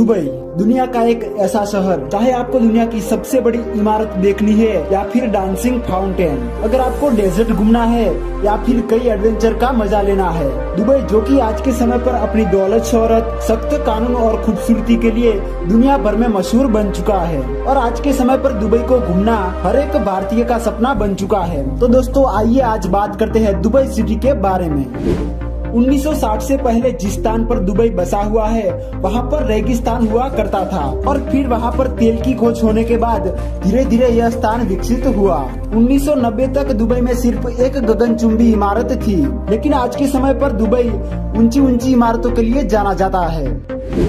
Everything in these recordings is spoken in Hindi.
दुबई दुनिया का एक ऐसा शहर, चाहे आपको दुनिया की सबसे बड़ी इमारत देखनी है या फिर डांसिंग फाउंटेन, अगर आपको डेजर्ट घूमना है या फिर कई एडवेंचर का मजा लेना है, दुबई जो कि आज के समय पर अपनी दौलत, शोहरत, सख्त कानून और खूबसूरती के लिए दुनिया भर में मशहूर बन चुका है। और आज के समय पर दुबई को घूमना हर एक भारतीय का सपना बन चुका है। तो दोस्तों आइए आज बात करते हैं दुबई सिटी के बारे में। 1960 से पहले जिस स्थान पर दुबई बसा हुआ है वहाँ पर रेगिस्तान हुआ करता था और फिर वहाँ पर तेल की खोज होने के बाद धीरे धीरे यह स्थान विकसित हुआ। 1990 तक दुबई में सिर्फ एक गगनचुंबी इमारत थी, लेकिन आज के समय पर दुबई ऊंची ऊंची इमारतों के लिए जाना जाता है।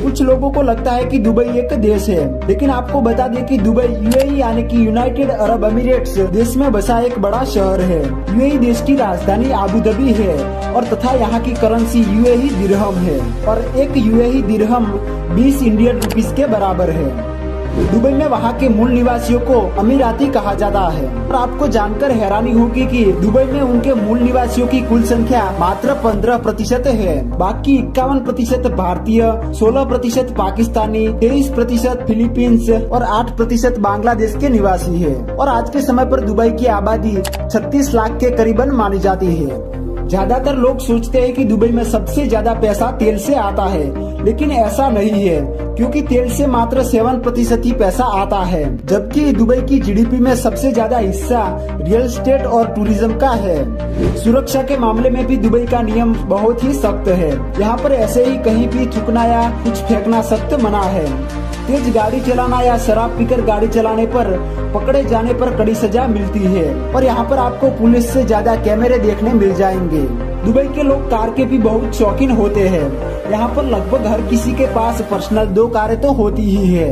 कुछ लोगों को लगता है कि दुबई एक देश है, लेकिन आपको बता दें कि दुबई यूएई यानी कि यूनाइटेड अरब एमिरेट्स देश में बसा एक बड़ा शहर है। यूएई देश की राजधानी आबू धाबी है और तथा यहाँ की करेंसी यूएई दिरहम है और एक यूएई दिरहम 20 इंडियन रुपीस के बराबर है। दुबई में वहाँ के मूल निवासियों को अमीराती कहा जाता है और आपको जानकर हैरानी होगी कि दुबई में उनके मूल निवासियों की कुल संख्या मात्र 15% है। बाकी 51% भारतीय, 16% पाकिस्तानी, 23% फिलीपींस और 8% बांग्लादेश के निवासी है। और आज के समय पर दुबई की आबादी 36 लाख के करीबन मानी जाती है। ज्यादातर लोग सोचते हैं कि दुबई में सबसे ज्यादा पैसा तेल से आता है, लेकिन ऐसा नहीं है, क्योंकि तेल से मात्र 7% ही पैसा आता है, जबकि दुबई की जीडीपी में सबसे ज्यादा हिस्सा रियल एस्टेट और टूरिज्म का है। सुरक्षा के मामले में भी दुबई का नियम बहुत ही सख्त है। यहाँ पर ऐसे ही कहीं भी थूकना या कुछ फेंकना सख्त मना है। तेज गाड़ी चलाना या शराब पीकर गाड़ी चलाने पर पकड़े जाने पर कड़ी सजा मिलती है और यहाँ पर आपको पुलिस से ज्यादा कैमरे देखने मिल जाएंगे। दुबई के लोग कार के भी बहुत शौकीन होते हैं। यहाँ पर लगभग हर किसी के पास पर्सनल 2 कारें तो होती ही है।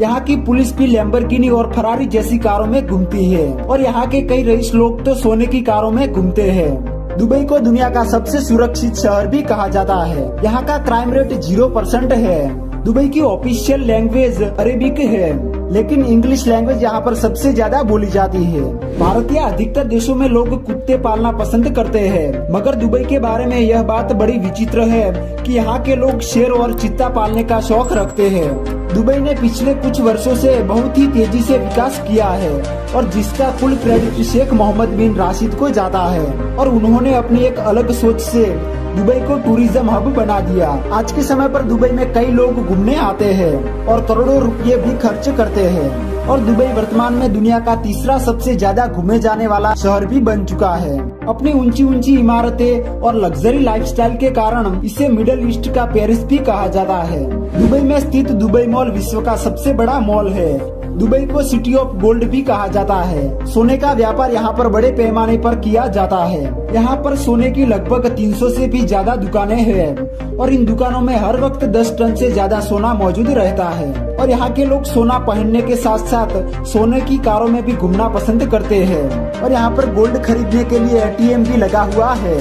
यहाँ की पुलिस भी लैम्बोर्गिनी और फरारी जैसी कारों में घूमती है और यहाँ के कई रईस लोग तो सोने की कारों में घूमते हैं। दुबई को दुनिया का सबसे सुरक्षित शहर भी कहा जाता है। यहाँ का क्राइम रेट 0% है। दुबई की ऑफिशियल लैंग्वेज अरेबिक है, लेकिन इंग्लिश लैंग्वेज यहाँ पर सबसे ज्यादा बोली जाती है। भारत या अधिकतर देशों में लोग कुत्ते पालना पसंद करते हैं, मगर दुबई के बारे में यह बात बड़ी विचित्र है कि यहाँ के लोग शेर और चीता पालने का शौक रखते हैं। दुबई ने पिछले कुछ वर्षों से बहुत ही तेजी से विकास किया है और जिसका फुल क्रेडिट शेख मोहम्मद बिन राशिद को जाता है और उन्होंने अपनी एक अलग सोच से दुबई को टूरिज्म हब बना दिया। आज के समय पर दुबई में कई लोग घूमने आते हैं और करोड़ों रुपये भी खर्च करते हैं और दुबई वर्तमान में दुनिया का तीसरा सबसे ज्यादा घूमे जाने वाला शहर भी बन चुका है। अपनी ऊंची ऊंची इमारतें और लग्जरी लाइफस्टाइल के कारण इसे मिडिल ईस्ट का पेरिस भी कहा जाता है। दुबई में स्थित दुबई मॉल विश्व का सबसे बड़ा मॉल है। दुबई को सिटी ऑफ गोल्ड भी कहा जाता है। सोने का व्यापार यहाँ पर बड़े पैमाने पर किया जाता है। यहाँ पर सोने की लगभग 300 से भी ज्यादा दुकानें हैं और इन दुकानों में हर वक्त 10 टन से ज्यादा सोना मौजूद रहता है। और यहाँ के लोग सोना पहनने के साथ साथ सोने की कारों में भी घूमना पसंद करते हैं और यहाँ पर गोल्ड खरीदने के लिए ATM भी लगा हुआ है।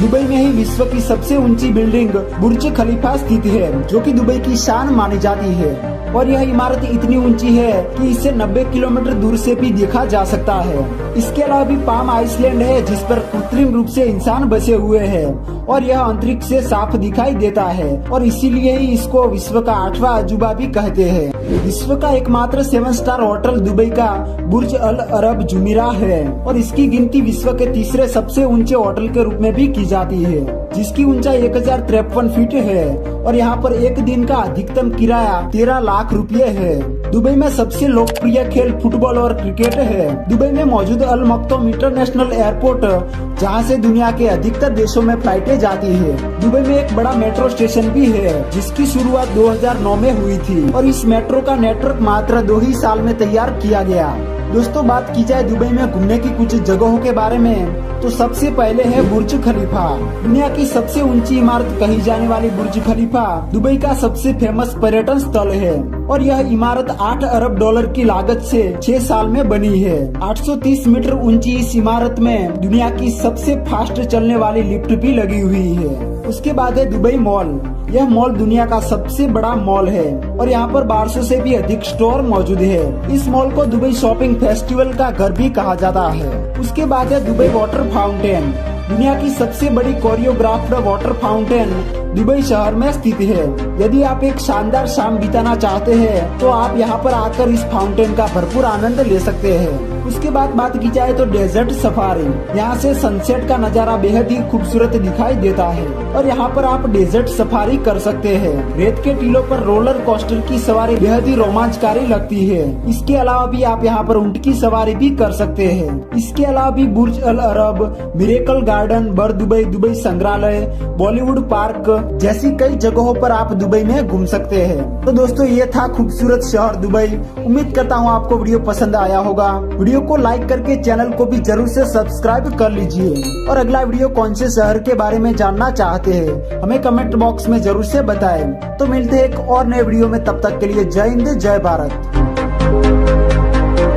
दुबई में ही विश्व की सबसे ऊंची बिल्डिंग बुर्ज खलीफा स्थित है, जो कि दुबई की शान मानी जाती है और यह इमारत इतनी ऊंची है कि इसे 90 किलोमीटर दूर से भी देखा जा सकता है। इसके अलावा भी पाम आइसलैंड है, जिस पर कृत्रिम रूप से इंसान बसे हुए हैं और यह अंतरिक्ष से साफ दिखाई देता है और इसीलिए ही इसको विश्व का 8वां अजूबा भी कहते हैं। विश्व का एकमात्र 7 स्टार होटल दुबई का बुर्ज अल अरब जुमीरा है और इसकी गिनती विश्व के तीसरे सबसे ऊंचे होटल के रूप में भी की जाती है, जिसकी ऊंचाई 1053 फीट है और यहाँ पर एक दिन का अधिकतम किराया 13 लाख रुपये है। दुबई में सबसे लोकप्रिय खेल फुटबॉल और क्रिकेट है। दुबई में मौजूद अल मक्तोम इंटरनेशनल एयरपोर्ट, जहाँ से दुनिया के अधिकतर देशों में फ्लाइटें जाती है। दुबई में एक बड़ा मेट्रो स्टेशन भी है, जिसकी शुरुआत 2009 में हुई थी और इस मेट्रो का नेटवर्क मात्र 2 ही साल में तैयार किया गया। दोस्तों बात की जाए दुबई में घूमने की कुछ जगहों के बारे में, तो सबसे पहले है बुर्ज खलीफा। दुनिया की सबसे ऊंची इमारत कही जाने वाली बुर्ज खलीफा दुबई का सबसे फेमस पर्यटन स्थल है और यह इमारत 8 अरब डॉलर की लागत से 6 साल में बनी है। 830 मीटर ऊंची इस इमारत में दुनिया की सबसे फास्ट चलने वाली लिफ्ट भी लगी हुई है। उसके बाद है दुबई मॉल। यह मॉल दुनिया का सबसे बड़ा मॉल है और यहाँ पर 1200 से भी अधिक स्टोर मौजूद है। इस मॉल को दुबई शॉपिंग फेस्टिवल का घर भी कहा जाता है। उसके बाद है दुबई वाटर फाउंटेन। दुनिया की सबसे बड़ी कोरियोग्राफ्ड वाटर फाउंटेन दुबई शहर में स्थित है। यदि आप एक शानदार शाम बिताना चाहते हैं तो आप यहाँ पर आकर इस फाउंटेन का भरपूर आनंद ले सकते हैं। उसके बाद बात की जाए तो डेजर्ट सफारी। यहाँ से सनसेट का नजारा बेहद ही खूबसूरत दिखाई देता है और यहाँ पर आप डेजर्ट सफारी कर सकते हैं। रेत के टीलों पर रोलर कोस्टर की सवारी बेहद ही रोमांचकारी लगती है। इसके अलावा भी आप यहाँ पर ऊंट की सवारी भी कर सकते हैं। इसके अलावा भी बुर्ज अल अरब, मिरेकल गार्डन, बर दुबई, दुबई संग्रहालय, बॉलीवुड पार्क जैसी कई जगहों पर आप दुबई में घूम सकते हैं। तो दोस्तों ये था खूबसूरत शहर दुबई। उम्मीद करता हूँ आपको वीडियो पसंद आया होगा। वीडियो को लाइक करके चैनल को भी जरूर से सब्सक्राइब कर लीजिए और अगला वीडियो कौन से शहर के बारे में जानना चाहते हैं हमें कमेंट बॉक्स में जरूर से बताएं। तो मिलते हैं एक और नए वीडियो में, तब तक के लिए जय हिंद जय भारत।